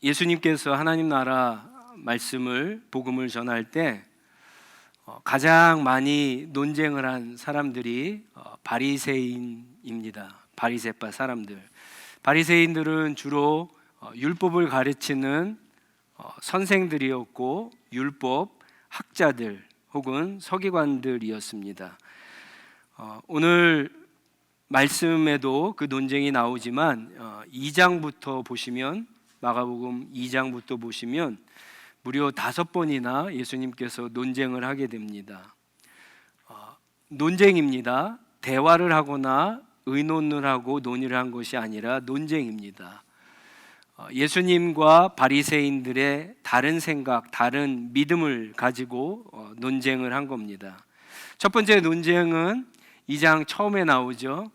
예수님께서 하나님 나라 말씀을 복음을 전할 때 가장 많이 논쟁을 한 사람들이 바리새인입니다. 바리새파 사람들. 바리새인들은 주로 율법을 가르치는 선생들이었고 율법 학자들 혹은 서기관들이었습니다. 오늘 말씀에도 그 논쟁이 나오지만 2장부터 보시면, 마가복음 2장부터 보시면 무려 5번이나 예수님께서 논쟁을 하게 됩니다. 논쟁입니다. 대화를 하거나 의논을 하고 논의를 한 것이 아니라 논쟁입니다. 예수님과 바리새인들의 다른 생각, 다른 믿음을 가지고 논쟁을 한 겁니다. 첫 번째 논쟁은 2장 처음에 나오죠.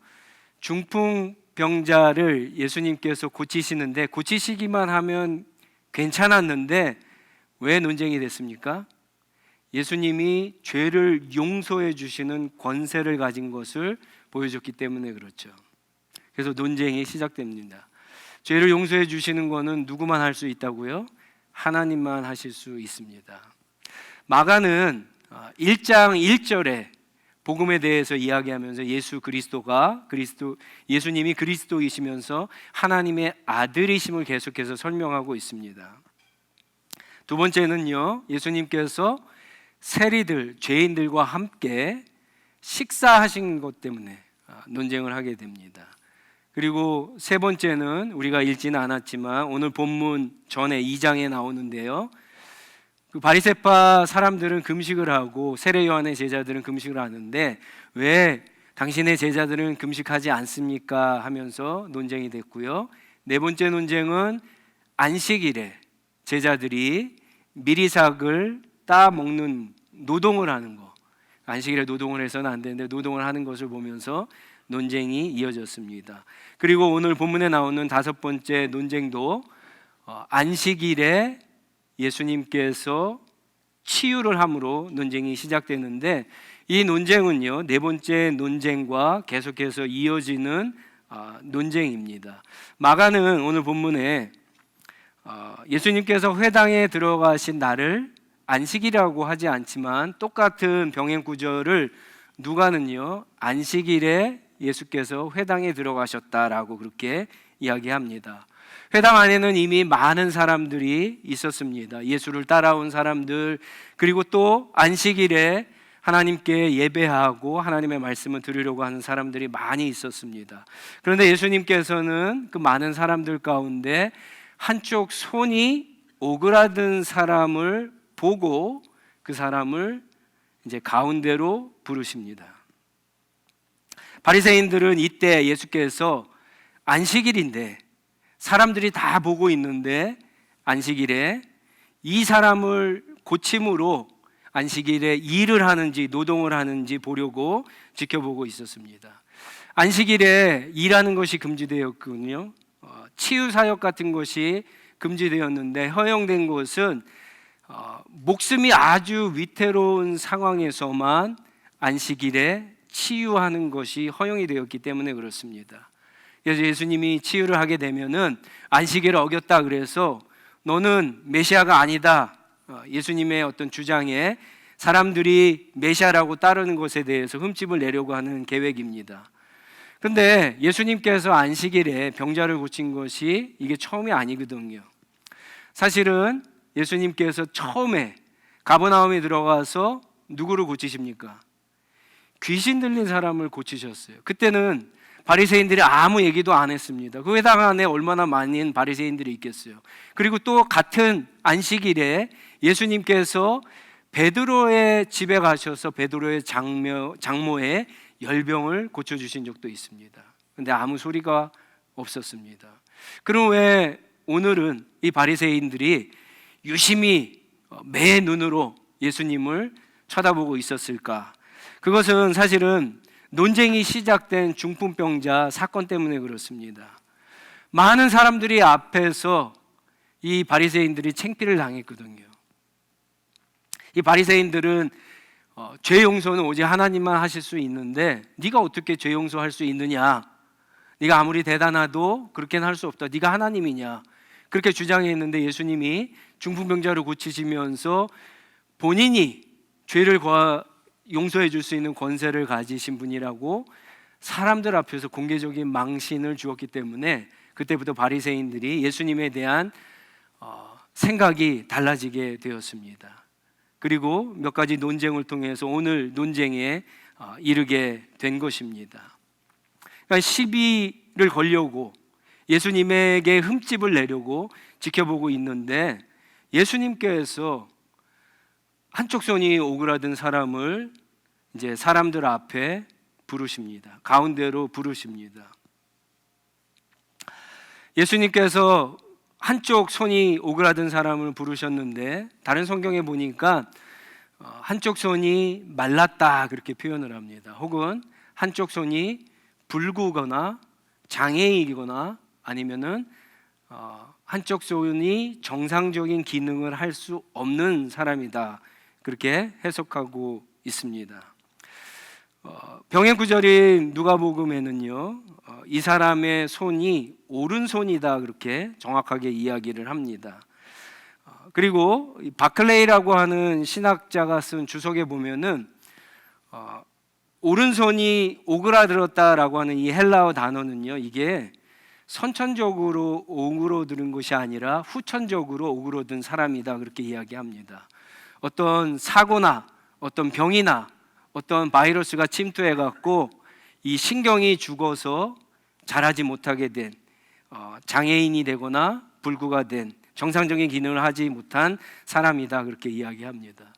중풍병자를 예수님께서 고치시는데, 고치시기만 하면 괜찮았는데 왜 논쟁이 됐습니까? 예수님이 죄를 용서해 주시는 권세를 가진 것을 보여줬기 때문에 그렇죠. 그래서 논쟁이 시작됩니다. 죄를 용서해 주시는 것은 누구만 할 수 있다고요? 하나님만 하실 수 있습니다. 마가는 1장 1절에 복음에 대해서 이야기하면서 예수님이 그리스도이시면서 하나님의 아들이심을 계속해서 설명하고 있습니다. 두 번째는요, 예수님께서 세리들, 죄인들과 함께 식사하신 것 때문에 논쟁을 하게 됩니다. 그리고 세 번째는 우리가 읽지는 않았지만 오늘 본문 전에 2장에 나오는데요, 그 바리새파 사람들은 금식을 하고 세례 요한의 제자들은 금식을 하는데 왜 당신의 제자들은 금식하지 않습니까? 하면서 논쟁이 됐고요. 네 번째 논쟁은 안식일에 제자들이 미리삭을 따 먹는 노동을 하는 거, 안식일에 노동을 해서는 안 되는데 노동을 하는 것을 보면서 논쟁이 이어졌습니다. 그리고 오늘 본문에 나오는 5번째 논쟁도 안식일에 예수님께서 치유를 함으로 논쟁이 시작되는데, 이 논쟁은요, 네 번째 논쟁과 계속해서 이어지는 논쟁입니다. 마가는 오늘 본문에 예수님께서 회당에 들어가신 날을 안식이라고 하지 않지만 똑같은 병행 구절을 누가는요, 안식일에 예수께서 회당에 들어가셨다라고 그렇게 이야기합니다. 회당 안에는 이미 많은 사람들이 있었습니다. 예수를 따라온 사람들, 그리고 또 안식일에 하나님께 예배하고 하나님의 말씀을 들으려고 하는 사람들이 많이 있었습니다. 그런데 예수님께서는 그 많은 사람들 가운데 한쪽 손이 오그라든 사람을 보고 그 사람을 이제 가운데로 부르십니다. 바리새인들은 이때 예수께서 안식일인데 사람들이 다 보고 있는데 안식일에 이 사람을 고침으로 안식일에 일을 하는지 노동을 하는지 보려고 지켜보고 있었습니다. 안식일에 일하는 것이 금지되었거든요. 치유사역 같은 것이 금지되었는데 허용된 것은 목숨이 아주 위태로운 상황에서만 안식일에 치유하는 것이 허용이 되었기 때문에 그렇습니다. 그래서 예수님이 치유를 하게 되면은 안식일을 어겼다 그래서 너는 메시아가 아니다, 예수님의 어떤 주장에 사람들이 메시아라고 따르는 것에 대해서 흠집을 내려고 하는 계획입니다. 그런데 예수님께서 안식일에 병자를 고친 것이 이게 처음이 아니거든요. 사실은 예수님께서 처음에 가버나움에 들어가서 누구를 고치십니까? 귀신 들린 사람을 고치셨어요. 그때는 바리새인들이 아무 얘기도 안 했습니다. 그 회당 안에 얼마나 많은 바리새인들이 있겠어요. 그리고 또 같은 안식일에 예수님께서 베드로의 집에 가셔서 베드로의 장모의 열병을 고쳐주신 적도 있습니다. 그런데 아무 소리가 없었습니다. 그럼 왜 오늘은 이 바리새인들이 유심히 매 눈으로 예수님을 쳐다보고 있었을까? 그것은 사실은 논쟁이 시작된 중풍병자 사건 때문에 그렇습니다. 많은 사람들이 앞에서 이 바리새인들이 창피를 당했거든요. 이 바리새인들은 죄 용서는 오직 하나님만 하실 수 있는데 네가 어떻게 죄 용서할 수 있느냐? 네가 아무리 대단해도 그렇게는 할 수 없다. 네가 하나님이냐? 그렇게 주장했는데 예수님이 중풍병자를 고치시면서 본인이 죄를 용서해 줄 수 있는 권세를 가지신 분이라고 사람들 앞에서 공개적인 망신을 주었기 때문에 그때부터 바리새인들이 예수님에 대한 생각이 달라지게 되었습니다. 그리고 몇 가지 논쟁을 통해서 오늘 논쟁에 이르게 된 것입니다. 그러니까 시비를 걸려고 예수님에게 흠집을 내려고 지켜보고 있는데 예수님께서 한쪽 손이 오그라든 사람을 이제 사람들 앞에 부르십니다. 가운데로 부르십니다. 예수님께서 한쪽 손이 오그라든 사람을 부르셨는데 다른 성경에 보니까 한쪽 손이 말랐다 그렇게 표현을 합니다. 혹은 한쪽 손이 불구거나 장애이거나 아니면은 한쪽 손이 정상적인 기능을 할 수 없는 사람이다 그렇게 해석하고 있습니다. 병행 구절인 누가복음에는요 이 사람의 손이 오른손이다 그렇게 정확하게 이야기를 합니다. 그리고 바클레이라고 하는 신학자가 쓴 주석에 보면은 오른손이 오그라들었다라고 하는 이 헬라어 단어는요 이게 선천적으로 오그러드는 것이 아니라 후천적으로 오그러든 사람이다 그렇게 이야기합니다. 어떤 사고나 어떤 병이나 어떤 바이러스가 침투해 갖고 이 신경이 죽어서 자라지 못하게 된 장애인이 되거나 불구가 된 정상적인 기능을 하지 못한 사람이다 그렇게 이야기합니다.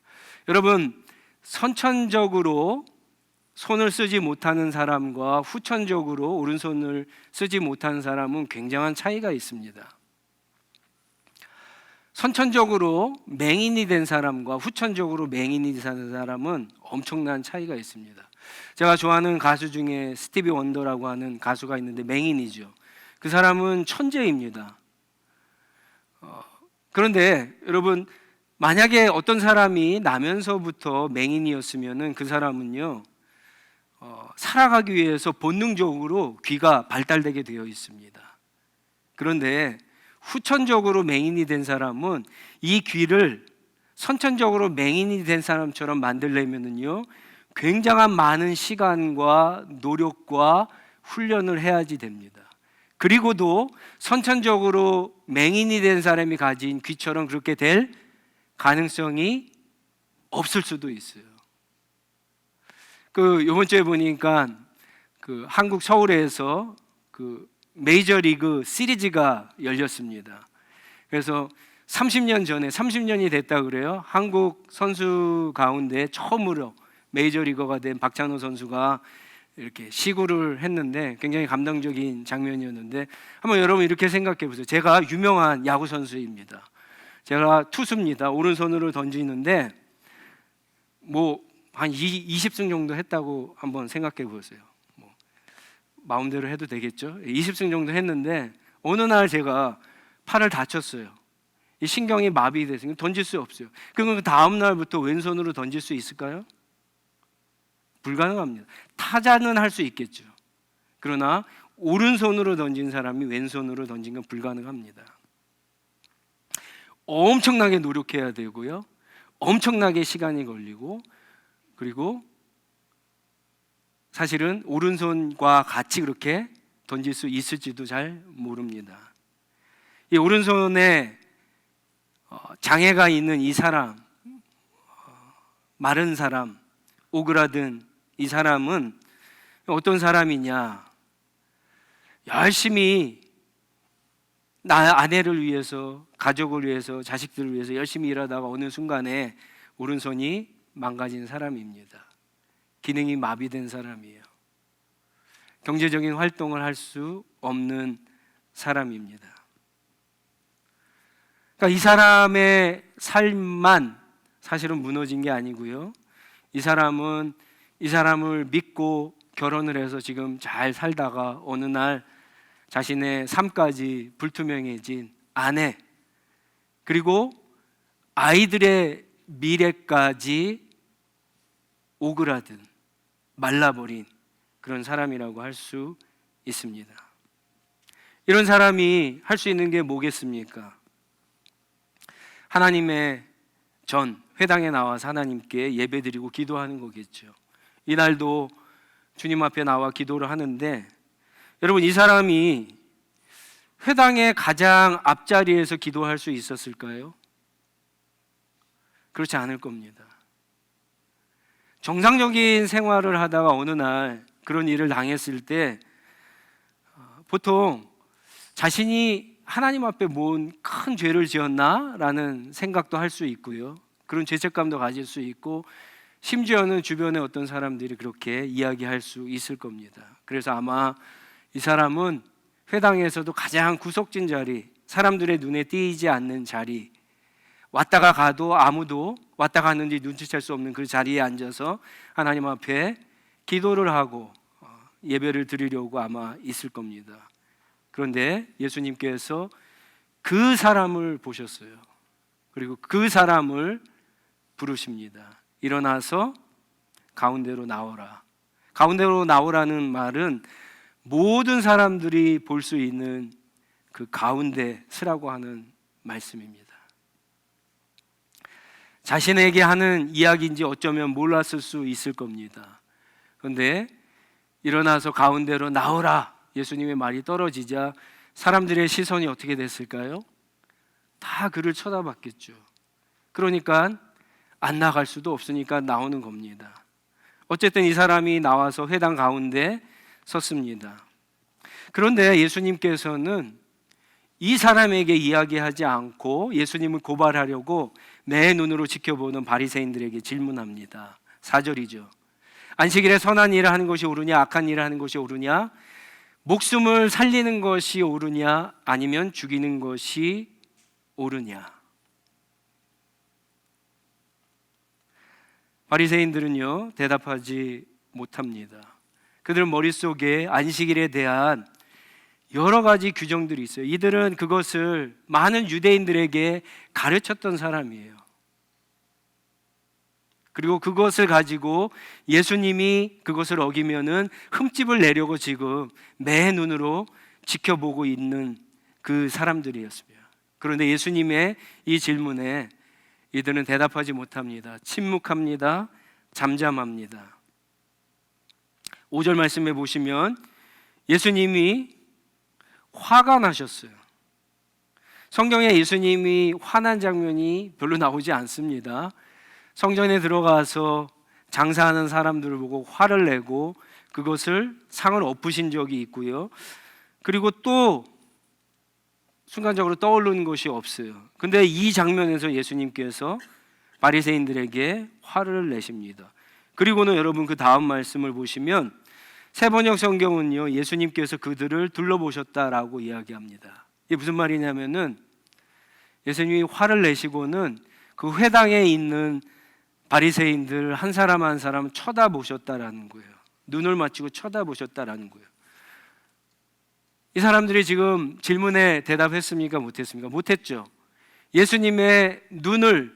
여러분 선천적으로 손을 쓰지 못하는 사람과 후천적으로 오른손을 쓰지 못하는 사람은 굉장한 차이가 있습니다. 선천적으로 맹인이 된 사람과 후천적으로 맹인이 된 사람은 엄청난 차이가 있습니다. 제가 좋아하는 가수 중에 스티비 원더라고 하는 가수가 있는데 맹인이죠. 그 사람은 천재입니다. 그런데 여러분 만약에 어떤 사람이 나면서부터 맹인이었으면 그 사람은요 살아가기 위해서 본능적으로 귀가 발달되게 되어 있습니다. 그런데 후천적으로 맹인이 된 사람은 이 귀를 선천적으로 맹인이 된 사람처럼 만들려면요 굉장한 많은 시간과 노력과 훈련을 해야지 됩니다. 그리고도 선천적으로 맹인이 된 사람이 가진 귀처럼 그렇게 될 가능성이 없을 수도 있어요. 이번 주에 보니까 한국 서울에서 메이저리그 시리즈가 열렸습니다. 그래서 30년이 됐다 그래요. 한국 선수 가운데 처음으로 메이저리거가 된 박찬호 선수가 이렇게 시구를 했는데 굉장히 감동적인 장면이었는데 한번 여러분 이렇게 생각해 보세요. 제가 유명한 야구 선수입니다. 제가 투수입니다. 오른손으로 던지는데 한 20승 정도 했다고 한번 생각해 보세요. 마음대로 해도 되겠죠? 20승 정도 했는데 어느 날 제가 팔을 다쳤어요. 이 신경이 마비돼서 던질 수 없어요. 그러면 그 다음 날부터 왼손으로 던질 수 있을까요? 불가능합니다. 타자는 할 수 있겠죠. 그러나 오른손으로 던진 사람이 왼손으로 던진 건 불가능합니다. 엄청나게 노력해야 되고요. 엄청나게 시간이 걸리고 그리고 사실은 오른손과 같이 그렇게 던질 수 있을지도 잘 모릅니다. 이 오른손에 장애가 있는 이 사람, 마른 사람, 오그라든 이 사람은 어떤 사람이냐? 열심히 나 아내를 위해서, 가족을 위해서, 자식들을 위해서 열심히 일하다가 어느 순간에 오른손이 망가진 사람입니다. 기능이 마비된 사람이에요. 경제적인 활동을 할 수 없는 사람입니다. 그러니까 이 사람의 삶만 사실은 무너진 게 아니고요. 이 사람은 이 사람을 믿고 결혼을 해서 지금 잘 살다가 어느 날 자신의 삶까지 불투명해진 아내 그리고 아이들의 미래까지 오그라든 말라버린 그런 사람이라고 할 수 있습니다. 이런 사람이 할 수 있는 게 뭐겠습니까? 하나님의 회당에 나와서 하나님께 예배드리고 기도하는 거겠죠. 이날도 주님 앞에 나와 기도를 하는데, 여러분, 이 사람이 회당의 가장 앞자리에서 기도할 수 있었을까요? 그렇지 않을 겁니다. 정상적인 생활을 하다가 어느 날 그런 일을 당했을 때 보통 자신이 하나님 앞에 뭔 큰 죄를 지었나? 라는 생각도 할 수 있고요, 그런 죄책감도 가질 수 있고, 심지어는 주변의 어떤 사람들이 그렇게 이야기할 수 있을 겁니다. 그래서 아마 이 사람은 회당에서도 가장 구석진 자리, 사람들의 눈에 띄지 않는 자리, 왔다가 가도 아무도 왔다 갔는지 눈치챌 수 없는 그 자리에 앉아서 하나님 앞에 기도를 하고 예배를 드리려고 아마 있을 겁니다. 그런데 예수님께서 그 사람을 보셨어요. 그리고 그 사람을 부르십니다. 일어나서 가운데로 나오라. 가운데로 나오라는 말은 모든 사람들이 볼 수 있는 그 가운데 서라고 하는 말씀입니다. 자신에게 하는 이야기인지 어쩌면 몰랐을 수 있을 겁니다. 그런데 일어나서 가운데로 나오라, 예수님의 말이 떨어지자 사람들의 시선이 어떻게 됐을까요? 다 그를 쳐다봤겠죠. 그러니까 안 나갈 수도 없으니까 나오는 겁니다. 어쨌든 이 사람이 나와서 회당 가운데 섰습니다. 그런데 예수님께서는 이 사람에게 이야기하지 않고 예수님을 고발하려고 내 눈으로 지켜보는 바리새인들에게 질문합니다. 4절이죠. 안식일에 선한 일을 하는 것이 옳으냐, 악한 일을 하는 것이 옳으냐, 목숨을 살리는 것이 옳으냐, 아니면 죽이는 것이 옳으냐. 바리새인들은요, 대답하지 못합니다. 그들 머릿속에 안식일에 대한 여러 가지 규정들이 있어요. 이들은 그것을 많은 유대인들에게 가르쳤던 사람이에요. 그리고 그것을 가지고 예수님이 그것을 어기면은 흠집을 내려고 지금 매 눈으로 지켜보고 있는 그 사람들이었습니다. 그런데 예수님의 이 질문에 이들은 대답하지 못합니다. 침묵합니다. 잠잠합니다. 5절 말씀에 보시면 예수님이 화가 나셨어요. 성경에 예수님이 화난 장면이 별로 나오지 않습니다. 성전에 들어가서 장사하는 사람들을 보고 화를 내고 그것을 상을 엎으신 적이 있고요. 그리고 또 순간적으로 떠오르는 것이 없어요. 근데 이 장면에서 예수님께서 바리새인들에게 화를 내십니다. 그리고는 여러분 그 다음 말씀을 보시면 세번역 성경은요, 예수님께서 그들을 둘러보셨다라고 이야기합니다. 이게 무슨 말이냐면은 예수님이 화를 내시고는 그 회당에 있는 바리새인들 한 사람 한 사람 쳐다보셨다라는 거예요. 눈을 맞추고 쳐다보셨다라는 거예요. 이 사람들이 지금 질문에 대답했습니까? 못했습니까? 못했죠. 예수님의 눈을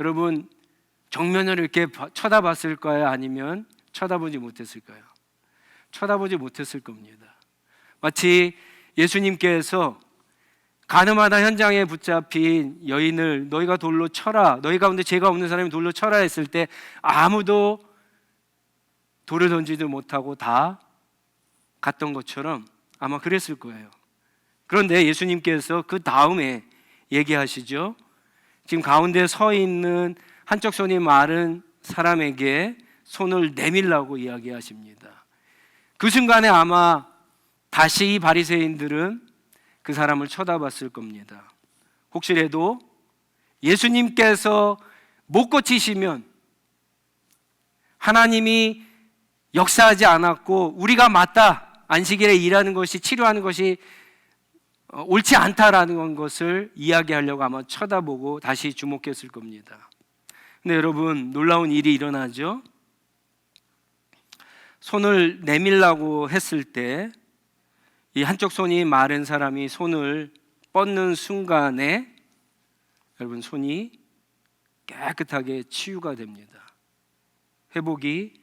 여러분 정면으로 이렇게 쳐다봤을까요? 아니면 쳐다보지 못했을까요? 쳐다보지 못했을 겁니다. 마치 예수님께서 가늠하다 현장에 붙잡힌 여인을 너희가 돌로 쳐라, 너희 가운데 죄가 없는 사람이 돌로 쳐라 했을 때 아무도 돌을 던지지 못하고 다 갔던 것처럼 아마 그랬을 거예요. 그런데 예수님께서 그 다음에 얘기하시죠. 지금 가운데 서 있는 한쪽 손이 마른 사람에게 손을 내밀라고 이야기하십니다. 그 순간에 아마 다시 이 바리새인들은 그 사람을 쳐다봤을 겁니다. 혹시라도 예수님께서 못 고치시면 하나님이 역사하지 않았고 우리가 맞다, 안식일에 일하는 것이, 치료하는 것이 옳지 않다라는 것을 이야기하려고 아마 쳐다보고 다시 주목했을 겁니다. 근데 여러분, 놀라운 일이 일어나죠. 손을 내밀라고 했을 때 이 한쪽 손이 마른 사람이 손을 뻗는 순간에 여러분 손이 깨끗하게 치유가 됩니다. 회복이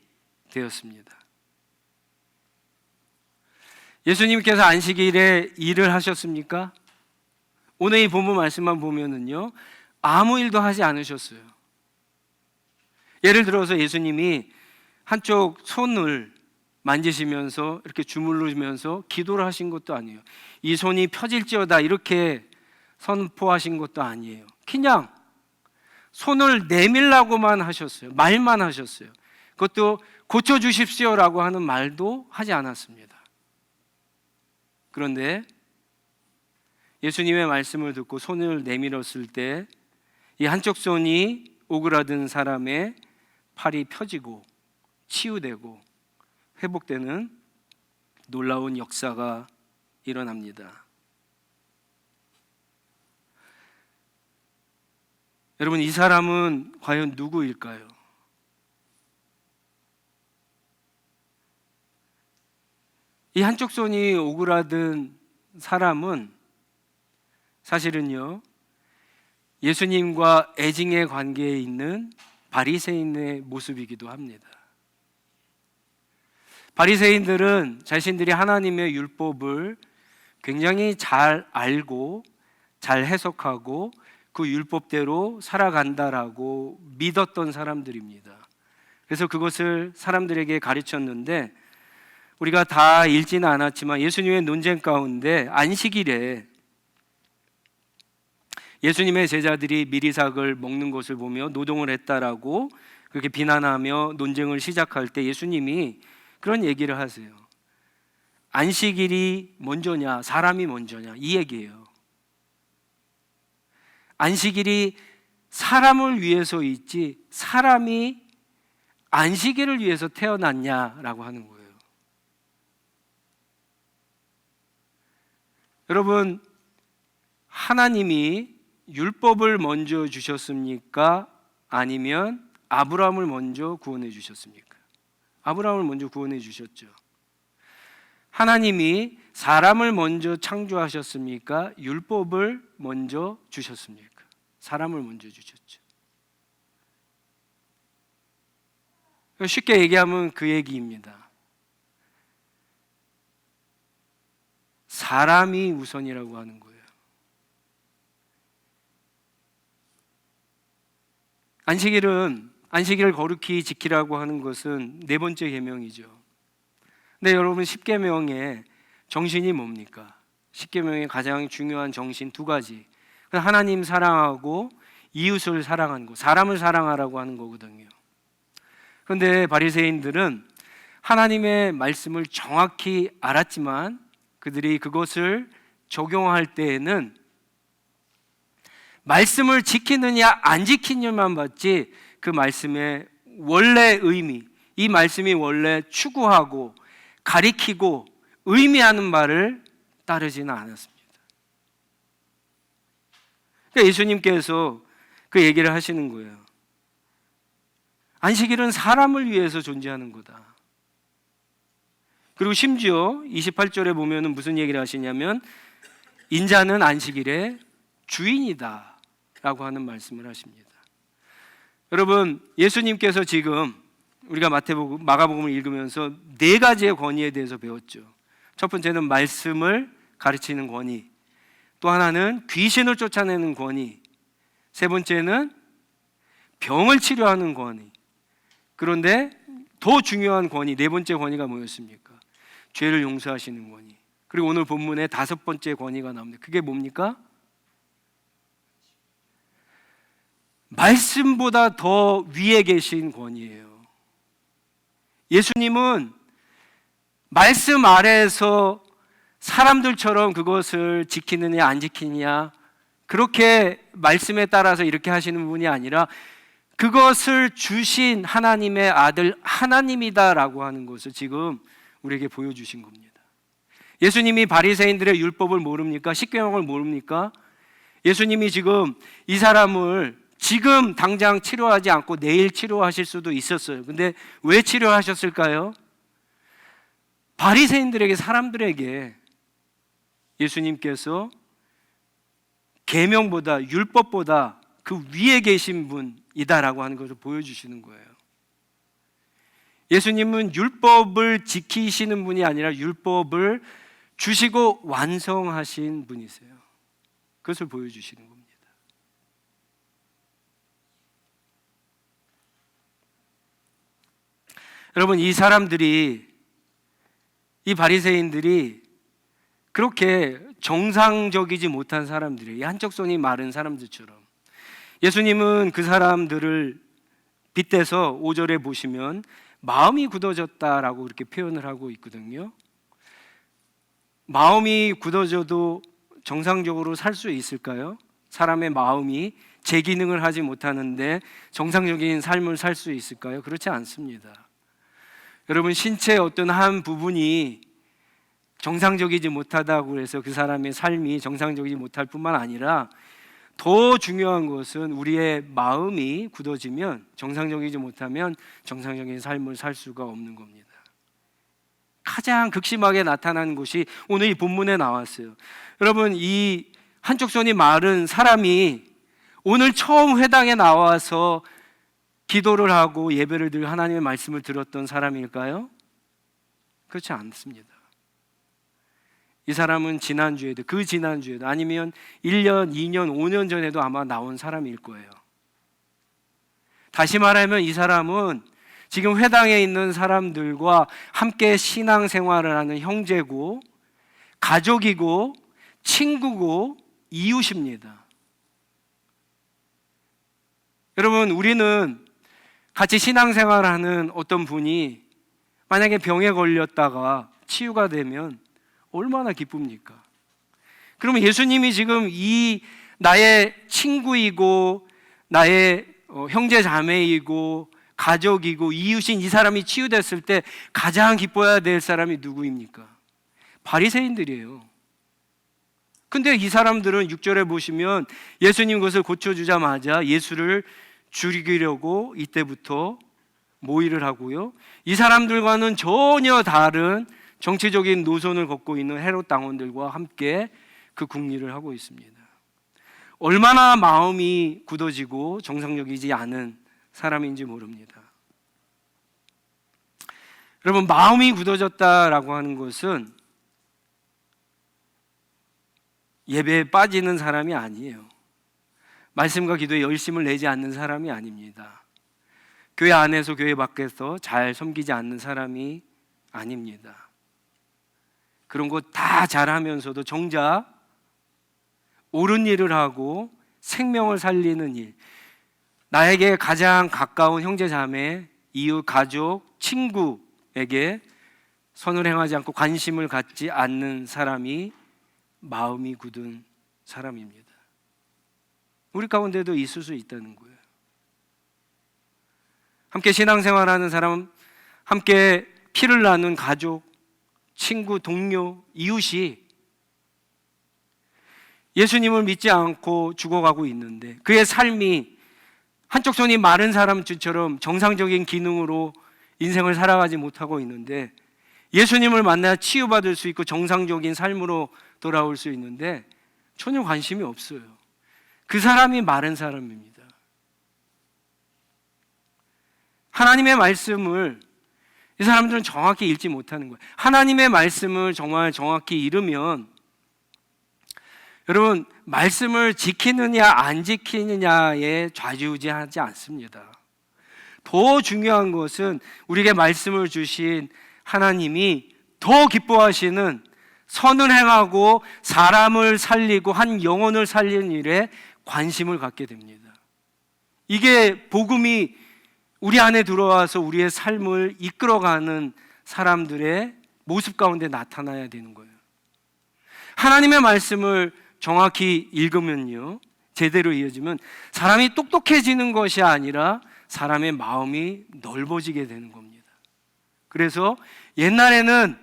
되었습니다. 예수님께서 안식일에 일을 하셨습니까? 오늘 이 본문 말씀만 보면은요, 아무 일도 하지 않으셨어요. 예를 들어서 예수님이 한쪽 손을 만지시면서 이렇게 주물르면서 기도를 하신 것도 아니에요. 이 손이 펴질지어다 이렇게 선포하신 것도 아니에요. 그냥 손을 내밀라고만 하셨어요. 말만 하셨어요. 그것도 고쳐주십시오라고 하는 말도 하지 않았습니다. 그런데 예수님의 말씀을 듣고 손을 내밀었을 때 이 한쪽 손이 오그라든 사람의 팔이 펴지고 치유되고 회복되는 놀라운 역사가 일어납니다. 여러분, 이 사람은 과연 누구일까요? 이 한쪽 손이 오그라든 사람은 사실은요, 예수님과 애증의 관계에 있는 바리새인의 모습이기도 합니다. 바리새인들은 자신들이 하나님의 율법을 굉장히 잘 알고 잘 해석하고 그 율법대로 살아간다라고 믿었던 사람들입니다. 그래서 그것을 사람들에게 가르쳤는데, 우리가 다 읽지는 않았지만 예수님의 논쟁 가운데 안식일에 예수님의 제자들이 미리삭을 먹는 것을 보며 노동을 했다라고 그렇게 비난하며 논쟁을 시작할 때 예수님이 그런 얘기를 하세요. 안식일이 먼저냐 사람이 먼저냐 이 얘기예요. 안식일이 사람을 위해서 있지 사람이 안식일을 위해서 태어났냐라고 하는 거예요. 여러분, 하나님이 율법을 먼저 주셨습니까? 아니면 아브라함을 먼저 구원해 주셨습니까? 아브라함을 먼저 구원해 주셨죠. 하나님이 사람을 먼저 창조하셨습니까? 율법을 먼저 주셨습니까? 사람을 먼저 주셨죠. 쉽게 얘기하면 그 얘기입니다. 사람이 우선이라고 하는 거예요. 안식일을 거룩히 지키라고 하는 것은 네 번째 계명이죠. 근데 여러분, 십계명의 정신이 뭡니까? 십계명의 가장 중요한 정신 두 가지. 하나님 사랑하고 이웃을 사랑하는 거, 사람을 사랑하라고 하는 거거든요. 그런데 바리새인들은 하나님의 말씀을 정확히 알았지만 그들이 그것을 적용할 때에는 말씀을 지키느냐 안 지키느냐만 봤지 그 말씀의 원래 의미, 이 말씀이 원래 추구하고 가리키고 의미하는 말을 따르지는 않았습니다. 그러니까 예수님께서 그 얘기를 하시는 거예요. 안식일은 사람을 위해서 존재하는 거다. 그리고 심지어 28절에 보면은 무슨 얘기를 하시냐면 인자는 안식일의 주인이다 라고 하는 말씀을 하십니다. 여러분, 예수님께서 지금 우리가 마가복음을 읽으면서 네 가지의 권위에 대해서 배웠죠. 첫 번째는 말씀을 가르치는 권위, 또 하나는 귀신을 쫓아내는 권위, 세 번째는 병을 치료하는 권위. 그런데 더 중요한 권위, 네 번째 권위가 뭐였습니까? 죄를 용서하시는 권위. 그리고 오늘 본문에 다섯 번째 권위가 나옵니다. 그게 뭡니까? 말씀보다 더 위에 계신 권위예요. 예수님은 말씀 아래에서 사람들처럼 그것을 지키느냐 안 지키느냐 그렇게 말씀에 따라서 이렇게 하시는 분이 아니라 그것을 주신 하나님의 아들 하나님이다라고 하는 것을 지금 우리에게 보여주신 겁니다. 예수님이 바리새인들의 율법을 모릅니까? 십계명을 모릅니까? 예수님이 지금 이 사람을 지금 당장 치료하지 않고 내일 치료하실 수도 있었어요. 근데 왜 치료하셨을까요? 바리새인들에게, 사람들에게 예수님께서 계명보다, 율법보다 그 위에 계신 분이다라고 하는 것을 보여주시는 거예요. 예수님은 율법을 지키시는 분이 아니라 율법을 주시고 완성하신 분이세요. 그것을 보여주시는 겁니다. 여러분, 이 사람들이, 이 바리새인들이 그렇게 정상적이지 못한 사람들이에요. 한쪽 손이 마른 사람들처럼. 예수님은 그 사람들을 빗대서 5절에 보시면 마음이 굳어졌다라고 이렇게 표현을 하고 있거든요. 마음이 굳어져도 정상적으로 살 수 있을까요? 사람의 마음이 제 기능을 하지 못하는데 정상적인 삶을 살 수 있을까요? 그렇지 않습니다. 여러분, 신체의 어떤 한 부분이 정상적이지 못하다고 해서 그 사람의 삶이 정상적이지 못할 뿐만 아니라 더 중요한 것은 우리의 마음이 굳어지면, 정상적이지 못하면 정상적인 삶을 살 수가 없는 겁니다. 가장 극심하게 나타난 것이 오늘 이 본문에 나왔어요. 여러분, 이 한쪽 손이 마른 사람이 오늘 처음 회당에 나와서 기도를 하고 예배를 드리고 하나님의 말씀을 들었던 사람일까요? 그렇지 않습니다. 이 사람은 지난주에도, 그 지난주에도, 아니면 1년, 2년, 5년 전에도 아마 나온 사람일 거예요. 다시 말하면 이 사람은 지금 회당에 있는 사람들과 함께 신앙생활을 하는 형제고, 가족이고, 친구고, 이웃입니다. 여러분, 우리는 같이 신앙생활을 하는 어떤 분이 만약에 병에 걸렸다가 치유가 되면 얼마나 기쁩니까? 그러면 예수님이 지금 이 나의 친구이고 나의 형제 자매이고 가족이고 이웃인 이 사람이 치유됐을 때 가장 기뻐해야 될 사람이 누구입니까? 바리새인들이에요. 근데 이 사람들은 6절에 보시면 예수님 그것을 고쳐주자마자 예수를 죽이려고 이때부터 모의를 하고요, 이 사람들과는 전혀 다른 정치적인 노선을 걷고 있는 헤롯 당원들과 함께 그 궁리를 하고 있습니다. 얼마나 마음이 굳어지고 정상적이지 않은 사람인지 모릅니다. 여러분, 마음이 굳어졌다라고 하는 것은 예배에 빠지는 사람이 아니에요. 말씀과 기도에 열심을 내지 않는 사람이 아닙니다. 교회 안에서 교회 밖에서 잘 섬기지 않는 사람이 아닙니다. 그런 거 다 잘하면서도 정작 옳은 일을 하고 생명을 살리는 일, 나에게 가장 가까운 형제 자매, 이웃, 가족, 친구에게 선을 행하지 않고 관심을 갖지 않는 사람이 마음이 굳은 사람입니다. 우리 가운데도 있을 수 있다는 거예요. 함께 신앙생활하는 사람, 함께 피를 나눈 가족, 친구, 동료, 이웃이 예수님을 믿지 않고 죽어가고 있는데 그의 삶이 한쪽 손이 마른 사람처럼 정상적인 기능으로 인생을 살아가지 못하고 있는데, 예수님을 만나 치유받을 수 있고 정상적인 삶으로 돌아올 수 있는데 전혀 관심이 없어요. 그 사람이 마른 사람입니다. 하나님의 말씀을 이 사람들은 정확히 읽지 못하는 거예요. 하나님의 말씀을 정말 정확히 읽으면, 여러분, 말씀을 지키느냐 안 지키느냐에 좌지우지하지 않습니다. 더 중요한 것은 우리에게 말씀을 주신 하나님이 더 기뻐하시는 선을 행하고 사람을 살리고 한 영혼을 살리는 일에 관심을 갖게 됩니다. 이게 복음이 우리 안에 들어와서 우리의 삶을 이끌어가는 사람들의 모습 가운데 나타나야 되는 거예요. 하나님의 말씀을 정확히 읽으면요, 제대로 이어지면 사람이 똑똑해지는 것이 아니라 사람의 마음이 넓어지게 되는 겁니다. 그래서 옛날에는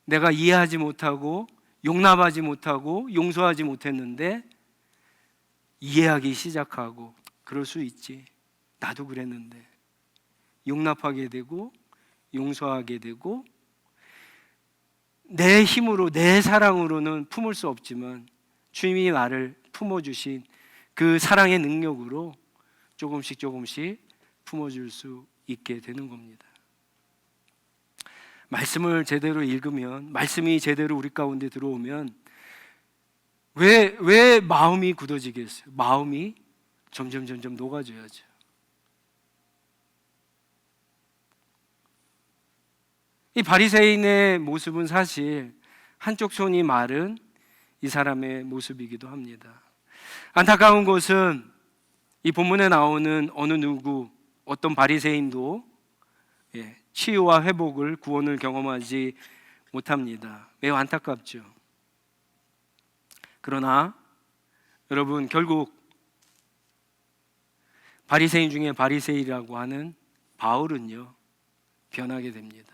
내가 이해하지 못하고 용납하지 못하고 용서하지 못했는데 이해하기 시작하고, 그럴 수 있지, 나도 그랬는데, 용납하게 되고 용서하게 되고, 내 힘으로 내 사랑으로는 품을 수 없지만 주님이 나를 품어주신 그 사랑의 능력으로 조금씩 조금씩 품어줄 수 있게 되는 겁니다. 말씀을 제대로 읽으면, 말씀이 제대로 우리 가운데 들어오면 왜 마음이 굳어지겠어요? 마음이 점점 녹아져야죠. 이 바리새인의 모습은 사실 한쪽 손이 마른 이 사람의 모습이기도 합니다. 안타까운 것은 이 본문에 나오는 어느 누구, 어떤 바리새인도 치유와 회복을, 구원을 경험하지 못합니다. 매우 안타깝죠. 그러나 여러분, 결국 바리새인 중에 바리새인이라고 하는 바울은요, 변하게 됩니다.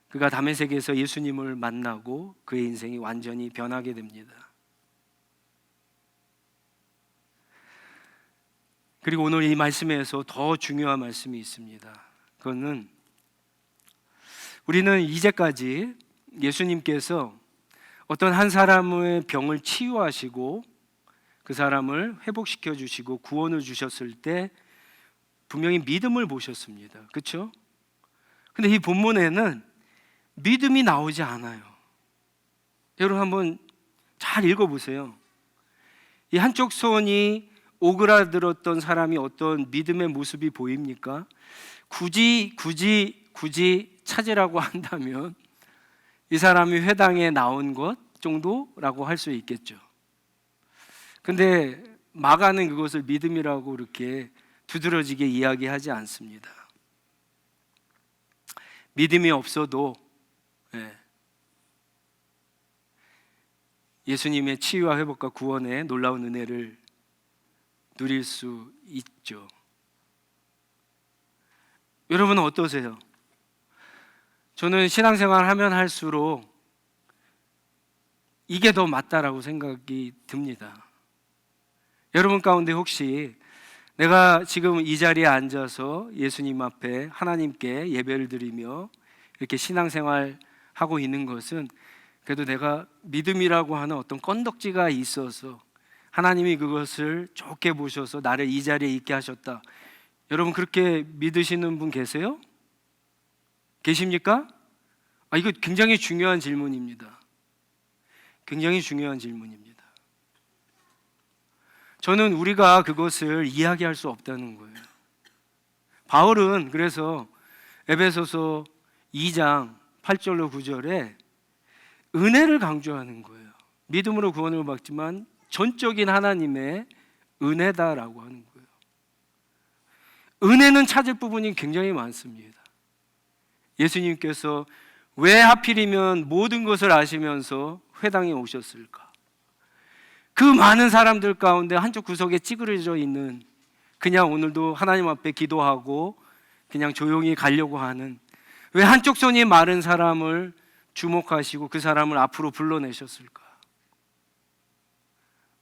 그가 다메섹에서 예수님을 만나고 그의 인생이 완전히 변하게 됩니다. 그리고 오늘 이 말씀에서 더 중요한 말씀이 있습니다. 그거는 우리는 이제까지 예수님께서 어떤 한 사람의 병을 치유하시고 그 사람을 회복시켜 주시고 구원을 주셨을 때 분명히 믿음을 보셨습니다. 그렇죠? 근데 이 본문에는 믿음이 나오지 않아요. 여러분 한번 잘 읽어보세요. 이 한쪽 손이 오그라들었던 사람이 어떤 믿음의 모습이 보입니까? 굳이 찾으라고 한다면 이 사람이 회당에 나온 것 정도라고 할 수 있겠죠. 근데 마가는 그것을 믿음이라고 이렇게 두드러지게 이야기하지 않습니다. 믿음이 없어도 예수님의 치유와 회복과 구원의 놀라운 은혜를 누릴 수 있죠. 여러분은 어떠세요? 저는 신앙생활 하면 할수록 이게 더 맞다라고 생각이 듭니다. 여러분 가운데 혹시 내가 지금 이 자리에 앉아서 예수님 앞에 하나님께 예배를 드리며 이렇게 신앙생활 하고 있는 것은 그래도 내가 믿음이라고 하는 어떤 건덕지가 있어서 하나님이 그것을 좋게 보셔서 나를 이 자리에 있게 하셨다. 여러분 그렇게 믿으시는 분 계세요? 계십니까? 이거 굉장히 중요한 질문입니다. 굉장히 중요한 질문입니다. 저는 우리가 그것을 이야기할 수 없다는 거예요. 바울은 그래서 에베소서 2장 8절로 9절에 은혜를 강조하는 거예요. 믿음으로 구원을 받지만 전적인 하나님의 은혜다라고 하는 거예요. 은혜는 찾을 부분이 굉장히 많습니다. 예수님께서 왜 하필이면 모든 것을 아시면서 회당에 오셨을까? 그 많은 사람들 가운데 한쪽 구석에 찌그러져 있는, 그냥 오늘도 하나님 앞에 기도하고 그냥 조용히 가려고 하는, 왜 한쪽 손이 마른 사람을 주목하시고 그 사람을 앞으로 불러내셨을까?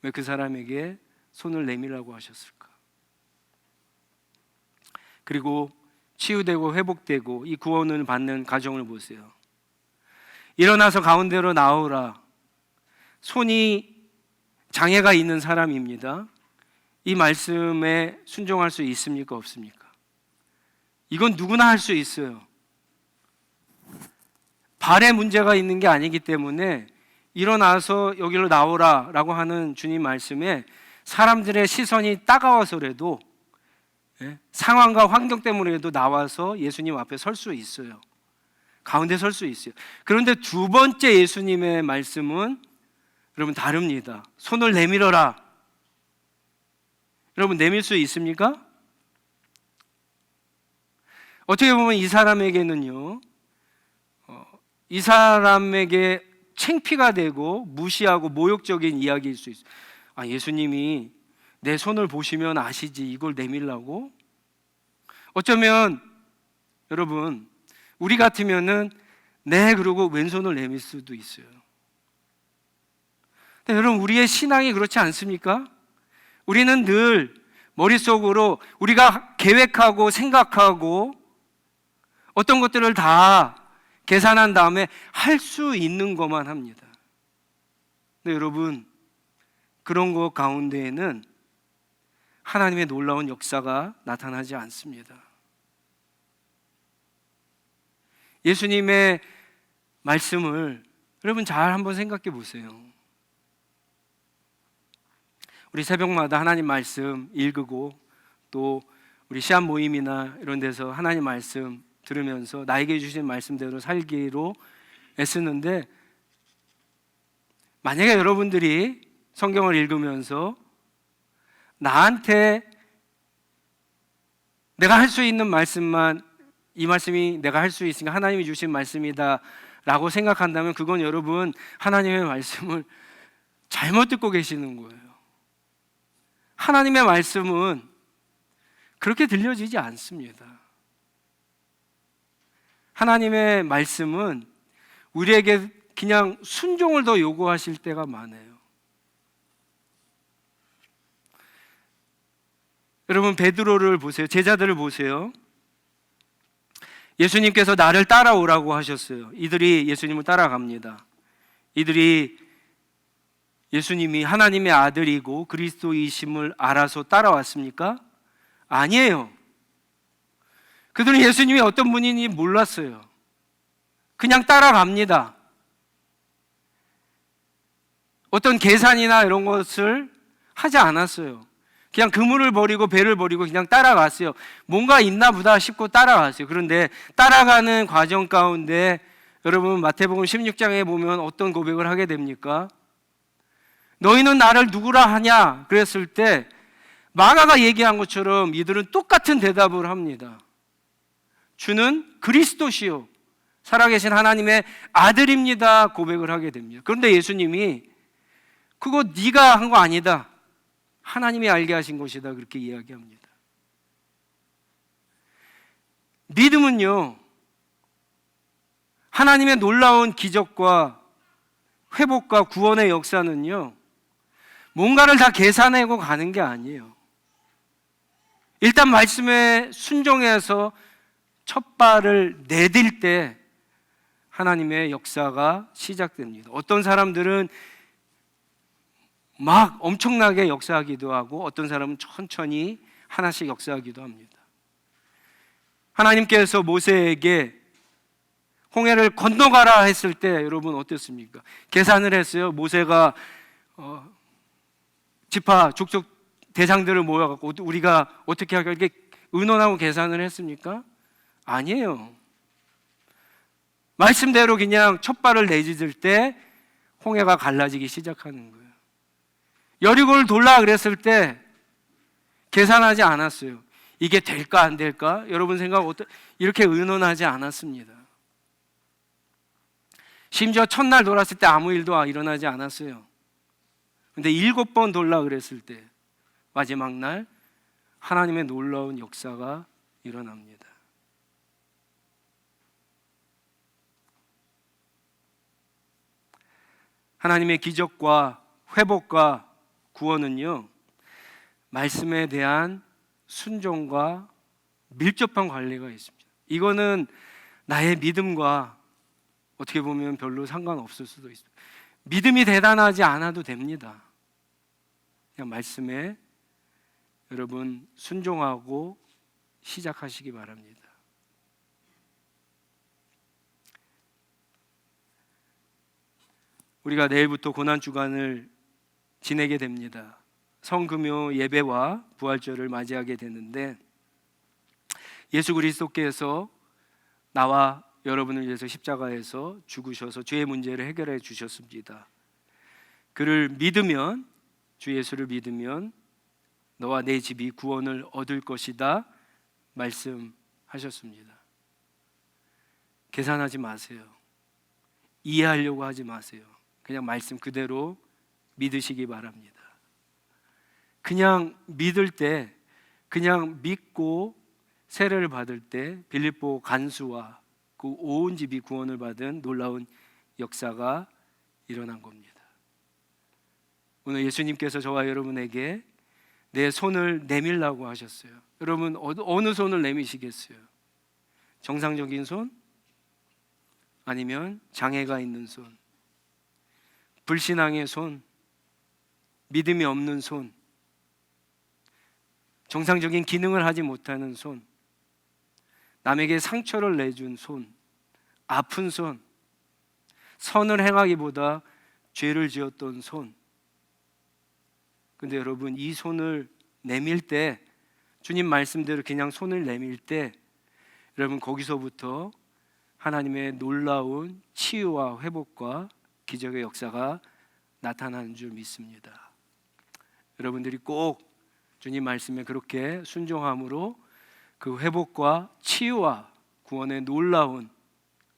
왜 그 사람에게 손을 내밀라고 하셨을까? 그리고 치유되고 회복되고 이 구원을 받는 가정을 보세요. 일어나서 가운데로 나오라. 손이 장애가 있는 사람입니다. 이 말씀에 순종할 수 있습니까? 없습니까? 이건 누구나 할 수 있어요. 발에 문제가 있는 게 아니기 때문에 일어나서 여기로 나오라 라고 하는 주님 말씀에 사람들의 시선이 따가워서라도, 상황과 환경 때문에도 나와서 예수님 앞에 설 수 있어요. 가운데 설 수 있어요. 그런데 두 번째 예수님의 말씀은 여러분 다릅니다. 손을 내밀어라. 여러분 내밀 수 있습니까? 어떻게 보면 이 사람에게는요, 이 사람에게 창피가 되고 무시하고 모욕적인 이야기일 수 있어요. 예수님이 내 손을 보시면 아시지 이걸 내밀라고? 어쩌면 여러분 우리 같으면은 네 그러고 왼손을 내밀 수도 있어요. 근데 여러분 우리의 신앙이 그렇지 않습니까? 우리는 늘 머릿속으로 우리가 계획하고 생각하고 어떤 것들을 다 계산한 다음에 할 수 있는 것만 합니다. 근데 여러분 그런 것 가운데에는 하나님의 놀라운 역사가 나타나지 않습니다. 예수님의 말씀을 여러분 잘 한번 생각해 보세요. 우리 새벽마다 하나님 말씀 읽고 또 우리 시합 모임이나 이런 데서 하나님 말씀 들으면서 나에게 주신 말씀대로 살기로 애쓰는데, 만약에 여러분들이 성경을 읽으면서 나한테 내가 할 수 있는 말씀만, 이 말씀이 내가 할 수 있으니까 하나님이 주신 말씀이다 라고 생각한다면 그건 여러분 하나님의 말씀을 잘못 듣고 계시는 거예요. 하나님의 말씀은 그렇게 들려지지 않습니다. 하나님의 말씀은 우리에게 그냥 순종을 더 요구하실 때가 많아요. 여러분 베드로를 보세요. 제자들을 보세요. 예수님께서 나를 따라오라고 하셨어요. 이들이 예수님을 따라갑니다. 이들이 예수님이 하나님의 아들이고 그리스도이심을 알아서 따라왔습니까? 아니에요. 그들은 예수님이 어떤 분인지 몰랐어요. 그냥 따라갑니다. 어떤 계산이나 이런 것을 하지 않았어요. 그냥 그물을 버리고 배를 버리고 그냥 따라갔어요. 뭔가 있나 보다 싶고 따라갔어요. 그런데 따라가는 과정 가운데 여러분 마태복음 16장에 보면 어떤 고백을 하게 됩니까? 너희는 나를 누구라 하냐? 그랬을 때 마가가 얘기한 것처럼 이들은 똑같은 대답을 합니다. 주는 그리스도시요 살아계신 하나님의 아들입니다 고백을 하게 됩니다. 그런데 예수님이 그거 네가 한 거 아니다, 하나님이 알게 하신 것이다, 그렇게 이야기합니다. 믿음은요, 하나님의 놀라운 기적과 회복과 구원의 역사는요, 뭔가를 다 계산하고 가는 게 아니에요. 일단 말씀에 순종해서 첫 발을 내딜 때 하나님의 역사가 시작됩니다. 어떤 사람들은 막 엄청나게 역사하기도 하고 어떤 사람은 천천히 하나씩 역사하기도 합니다. 하나님께서 모세에게 홍해를 건너가라 했을 때 여러분 어땠습니까? 계산을 했어요. 모세가 지파 족속 대장들을 모여갖고 우리가 어떻게 할까 이렇게 의논하고 계산을 했습니까? 아니에요. 말씀대로 그냥 첫 발을 내딛을 때 홍해가 갈라지기 시작하는 거예요. 여리고를 돌라 그랬을 때 계산하지 않았어요. 이게 될까 안 될까? 여러분 생각 이렇게 의논하지 않았습니다. 심지어 첫날 돌았을 때 아무 일도 일어나지 않았어요. 근데 7번 돌라 그랬을 때 마지막 날 하나님의 놀라운 역사가 일어납니다. 하나님의 기적과 회복과 구원은요, 말씀에 대한 순종과 밀접한 관계가 있습니다. 이거는 나의 믿음과 어떻게 보면 별로 상관없을 수도 있습니다. 믿음이 대단하지 않아도 됩니다. 그냥 말씀에 여러분 순종하고 시작하시기 바랍니다. 우리가 내일부터 고난주간을 지내게 됩니다. 성금요 예배와 부활절을 맞이하게 되는데 예수 그리스도께서 나와 여러분을 위해서 십자가에서 죽으셔서 죄의 문제를 해결해 주셨습니다. 그를 믿으면, 주 예수를 믿으면 너와 내 집이 구원을 얻을 것이다 말씀하셨습니다. 계산하지 마세요. 이해하려고 하지 마세요. 그냥 말씀 그대로 믿으시기 바랍니다. 그냥 믿을 때, 그냥 믿고 세례를 받을 때 빌립보 간수와 그 온 집이 구원을 받은 놀라운 역사가 일어난 겁니다. 오늘 예수님께서 저와 여러분에게 내 손을 내밀라고 하셨어요. 여러분 어느 손을 내미시겠어요? 정상적인 손? 아니면 장애가 있는 손? 불신앙의 손? 믿음이 없는 손? 정상적인 기능을 하지 못하는 손? 남에게 상처를 내준 손? 아픈 손, 선을 행하기보다 죄를 지었던 손. 근데 여러분, 이 손을 내밀 때, 주님 말씀대로 그냥 손을 내밀 때, 여러분 거기서부터 하나님의 놀라운 치유와 회복과 기적의 역사가 나타나는 줄 믿습니다. 여러분들이 꼭 주님 말씀에 그렇게 순종함으로 그 회복과 치유와 구원의 놀라운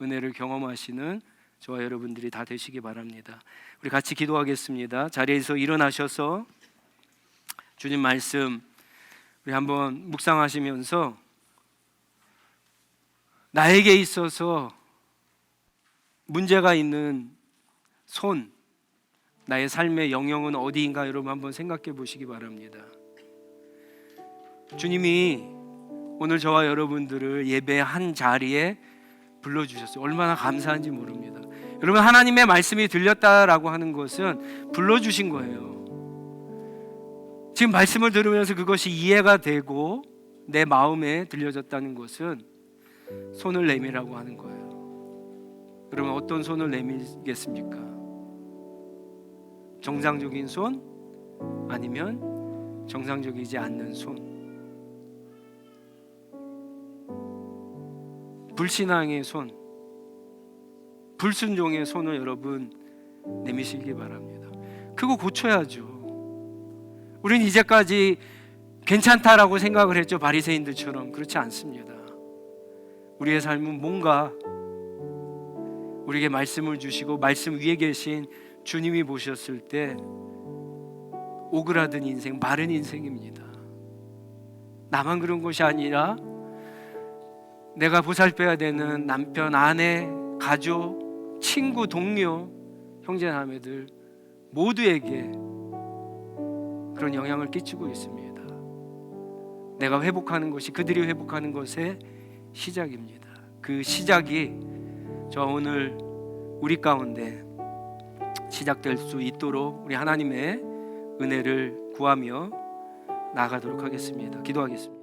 은혜를 경험하시는 저와 여러분들이 다 되시기 바랍니다. 우리 같이 기도하겠습니다. 자리에서 일어나셔서 주님 말씀 우리 한번 묵상하시면서 나에게 있어서 문제가 있는 손, 나의 삶의 영역은 어디인가 여러분 한번 생각해 보시기 바랍니다. 주님이 오늘 저와 여러분들을 예배의 한 자리에 불러주셨어요. 얼마나 감사한지 모릅니다. 여러분, 하나님의 말씀이 들렸다라고 하는 것은 불러주신 거예요. 지금 말씀을 들으면서 그것이 이해가 되고 내 마음에 들려졌다는 것은 손을 내밀라고 하는 거예요. 여러분, 어떤 손을 내밀겠습니까? 정상적인 손? 아니면 정상적이지 않는 손? 불신앙의 손, 불순종의 손을 여러분 내미시기 바랍니다. 그거 고쳐야죠. 우리는 이제까지 괜찮다라고 생각을 했죠. 바리새인들처럼. 그렇지 않습니다. 우리의 삶은 뭔가 우리에게 말씀을 주시고 말씀 위에 계신 주님이 보셨을 때 오그라든 인생, 마른 인생입니다. 나만 그런 것이 아니라 내가 보살펴야 되는 남편, 아내, 가족, 친구, 동료, 형제자매들 모두에게 그런 영향을 끼치고 있습니다. 내가 회복하는 것이 그들이 회복하는 것의 시작입니다. 그 시작이 저 오늘 우리 가운데 시작될 수 있도록 우리 하나님의 은혜를 구하며 나아가도록 하겠습니다. 기도하겠습니다.